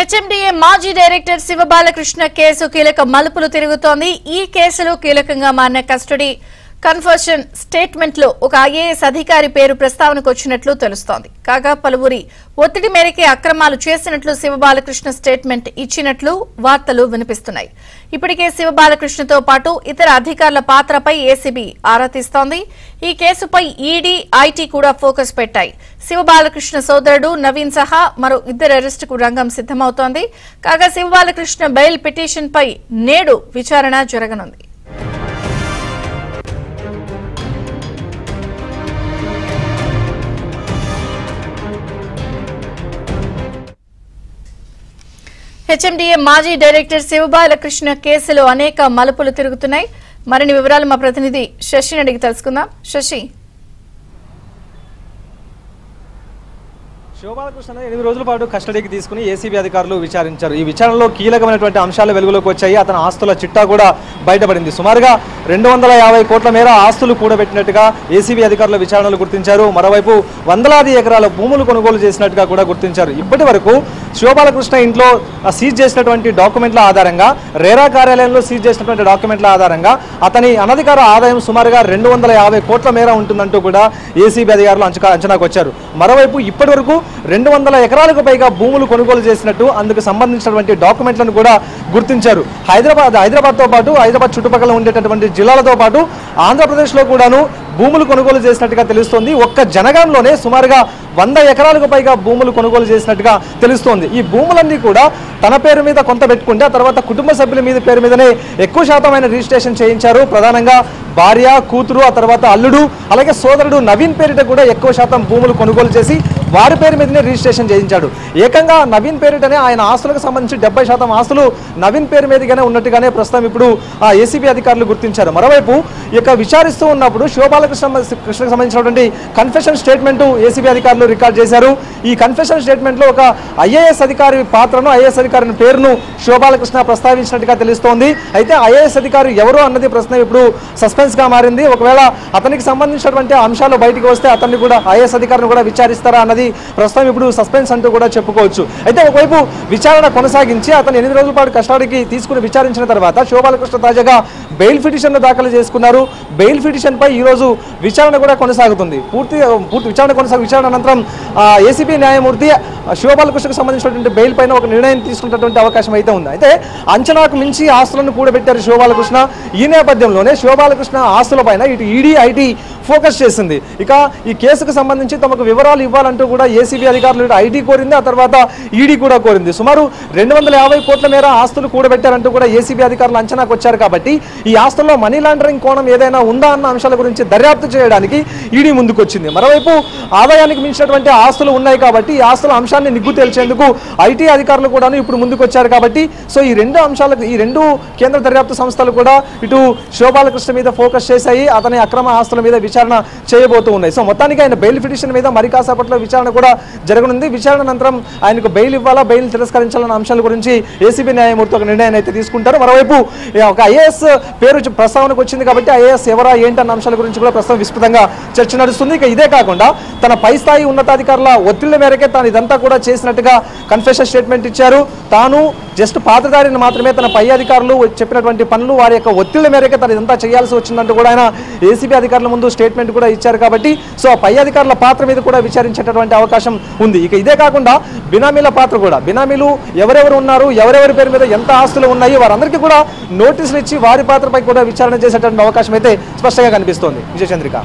HMDA మాజీ director Shiva Balakrishna case కీలక మలుపులు తిరుగుతోంది. ఈ కేసులో కీలకంగా మారిన కస్టడీ కన్ఫెషన్ స్టేట్మెంట్ లో ఒక ఐఏఎస్ అధికారి పేరు ప్రస్తావనకు వచ్చినట్లు తెలుస్తోంది. కాగా పలువురి ఒత్తిడి మేరకే అక్రమాలు చేసినట్లు శివ బాలకృష్ణ స్టేట్మెంట్ ఇచ్చినట్లు వార్తలు వినిపిస్తున్నాయి. ఇప్పటికే శివ బాలకృష్ణతో పాటు ఇతర అధికారుల పాత్రపై ఏసీబీ ఆరా తీస్తోంది. ఈ కేసుపై ఈడీ, ఐటీ కూడా ఫోకస్ పెట్టాయి. శివ బాలకృష్ణ సోదరుడు నవీన్ సహా మరో ఇద్దరు అరెస్టుకు రంగం సిద్దమవుతోంది. కాగా శివ బాలకృష్ణ బెయిల్ పిటిషన్ పై నేడు విచారణ జరగనుంది. హెచ్ఎండిఏ మాజీ డైరెక్టర్ శివ బాలకృష్ణ కేసులో అనేక మలుపులు తిరుగుతున్నాయి. మరిన్ని వివరాలు మా ప్రతినిధి శశిని అడిగి తెలుసుకుందాం. శశి, శివ బాలకృష్ణ 8 రోజుల పాటు కస్టడీకి తీసుకుని ఏసీబీ అధికారులు విచారించారు. ఈ విచారణలో కీలకమైనటువంటి అంశాలు వెలుగులోకి వచ్చాయి. అతని ఆస్తుల చిట్టా కూడా బయటపడింది. సుమారుగా 250 కోట్ల మేర ఆస్తులు కూడబెట్టినట్టుగా ఏసీబీ అధికారుల విచారణలు గుర్తించారు. మరోవైపు వందలాది ఎకరాల భూములు కొనుగోలు చేసినట్టుగా కూడా గుర్తించారు. ఇప్పటి వరకు శివ బాలకృష్ణ ఇంట్లో సీజ్ చేసినటువంటి డాక్యుమెంట్ల ఆధారంగా, రేరా కార్యాలయంలో సీజ్ చేసినటువంటి డాక్యుమెంట్ల ఆధారంగా అతని అనధికార ఆదాయం సుమారుగా 250 కోట్ల మేర ఉంటుందంటూ కూడా ఏసీబీ అధికారులు అంచనాకు వచ్చారు. మరోవైపు ఇప్పటి వరకు 200 ఎకరాలకు పైగా భూములు కొనుగోలు చేసినట్టు అందుకు సంబంధించినటువంటి డాక్యుమెంట్లను కూడా గుర్తించారు. హైదరాబాద్తో పాటు హైదరాబాద్ చుట్టుపక్కల ఉండేటటువంటి జిల్లాలతో పాటు ఆంధ్రప్రదేశ్లో కూడాను భూములు కొనుగోలు చేసినట్టుగా తెలుస్తోంది. ఒక్క జనగాంలోనే సుమారుగా 100 ఎకరాలకు పైగా భూములు కొనుగోలు చేసినట్టుగా తెలుస్తోంది. ఈ భూములన్నీ కూడా తన పేరు మీద కొంత పెట్టుకుంటే ఆ తర్వాత కుటుంబ సభ్యుల మీద పేరు మీదనే ఎక్కువ శాతమైన రిజిస్ట్రేషన్ చేయించారు. ప్రధానంగా భార్య, కూతురు, ఆ తర్వాత అల్లుడు, అలాగే సోదరుడు నవీన్ పేరిట కూడా ఎక్కువ శాతం భూములు కొనుగోలు చేసి వారి పేరు మీదనే రిజిస్ట్రేషన్ చేయించాడు. ఏకంగా నవీన్ పేరిటనే ఆయన ఆస్తులకు సంబంధించి 70% ఆస్తులు నవీన్ పేరు మీదగానే ఉన్నట్టుగానే ప్రస్తుతం ఇప్పుడు ఏసీబీ అధికారులు గుర్తించారు. మరోవైపు ఇక విచారిస్తూ ఉన్నప్పుడు శివ బాలకృష్ణకు సంబంధించినటువంటి కన్ఫెషన్ స్టేట్మెంట్ ఏసీబీ అధికారులు రికార్డ్ చేశారు. ఈ కన్ఫెషన్ స్టేట్మెంట్లో ఒక ఐఏఎస్ అధికారి పాత్రను, ఐఏఎస్ అధికారి పేరును శివ బాలకృష్ణ ప్రస్తావించినట్టుగా తెలుస్తోంది. అయితే ఐఏఎస్ అధికారి ఎవరు అన్నది ప్రశ్న ఇప్పుడు సస్పెన్స్ గా మారింది. ఒకవేళ అతనికి సంబంధించినటువంటి అంశాలు బయటకు వస్తే అతన్ని కూడా ఐఏఎస్ అధికారిని కూడా విచారిస్తారా అన్నది ప్రస్తుతం ఇప్పుడు సస్పెన్స్ అంటూ కూడా చెప్పుకోవచ్చు. అయితే ఒకవైపు విచారణ కొనసాగించి అతను 8 రోజుల పాటు కస్టడీకి తీసుకుని విచారించిన తర్వాత శివ బాలకృష్ణ తాజాగా బెయిల్ పిటిషన్ దాఖలు చేసుకున్నారు. బెయిల్ పిటిషన్ పై ఈ రోజు విచారణ కూడా కొనసాగుతుంది. పూర్తి విచారణ అనంతరం ఏసీబీ న్యాయమూర్తి శివ బాలకృష్ణకు సంబంధించినటువంటి బెయిల్ పైన ఒక నిర్ణయం తీసుకున్నటువంటి అవకాశం అయితే ఉంది. అయితే అంచనాకు మించి ఆస్తులను కూడబెట్టారు శివ బాలకృష్ణ. ఈ నేపథ్యంలోనే శివ బాలకృష్ణ ఆస్తుల పైన ఇటు ఈడీ, ఐటీ ఫోకస్ చేసింది. ఇక ఈ కేసుకు సంబంధించి తమకు వివరాలు ఇవ్వాలంటూ కూడా ఏసీబీ అధికారులు ఐటీ కోరింది, ఆ తర్వాత ఈడీ కూడా కోరింది. సుమారు 250 కోట్ల మేర ఆస్తులు కూడబెట్టారంటూ కూడా ఏసీబీ అధికారులు అంచనాకు వచ్చారు. కాబట్టి ఈ ఆస్తుల్లో మనీ లాండరింగ్ కోణం ఏదైనా ఉందా అన్న అంశాల గురించి దర్యాప్తు చేయడానికి ఈడీ ముందుకొచ్చింది. మరోవైపు ఆదాయానికి మించినటువంటి ఆస్తులు ఉన్నాయి కాబట్టి ఈ ఆస్తుల అంశాన్ని నిగ్గు తేల్చేందుకు ఐటీ అధికారులు కూడా ఇప్పుడు ముందుకొచ్చారు. కాబట్టి సో ఈ రెండు కేంద్ర దర్యాప్తు సంస్థలు కూడా ఇటు శివ బాలకృష్ణ మీద ఫోకస్ చేశాయి. అతని అక్రమ ఆస్తుల మీద విచారణ చేయబోతూ ఉన్నాయి. సో మొత్తానికి ఆయన బెయిల్ పిటిషన్ మీద మరి కాసేపట్లో విచారణ కూడా జరగనుంది. విచారణ అనంతరం ఆయనకు బెయిల్ ఇవ్వాలా, బెయిల్ తిరస్కరించాలన్న అంశాల గురించి ఏసీబీ న్యాయమూర్తి ఒక నిర్ణయాన్ని అయితే తీసుకుంటారు. మరోవైపు ఒక ఐఏఎస్ పేరు ప్రస్తావనకు వచ్చింది కాబట్టి ఐఏఎస్ ఎవరా ఏంటన్న అంశాల గురించి కూడా ప్రస్తుతం విస్తృతంగా చర్చ నడుస్తుంది. ఇక ఇదే కాకుండా తన పై స్థాయి ఉన్నతాధికారుల ఒత్తిళ్ల మేరకే తాను ఇదంతా కూడా చేసినట్టుగా కన్ఫెషన్ స్టేట్మెంట్ ఇచ్చారు. తాను జస్ట్ పాత్రధారిని మాత్రమే, తన పై అధికారులు చెప్పినటువంటి పనులు వారి యొక్క ఒత్తిళ్ల మేరకే తను ఇదంతా చేయాల్సి వచ్చిందంటూ కూడా ఆయన ఏసీబీ అధికారుల ముందు స్టేట్మెంట్ కూడా ఇచ్చారు. కాబట్టి సో పై అధికారుల పాత్ర మీద కూడా విచారించేటటువంటి అవకాశం ఉంది. ఇక ఇదే కాకుండా బినామీల పాత్ర కూడా, బినామీలు ఎవరెవరు ఉన్నారు, ఎవరెవరి పేరు మీద ఎంత ఆస్తులు ఉన్నాయి, వారందరికీ కూడా నోటీసులు ఇచ్చి వారి పాత్రపై కూడా విచారణ చేసేటువంటి అవకాశం అయితే స్పష్టంగా కనిపిస్తోంది. విజయచంద్రిక.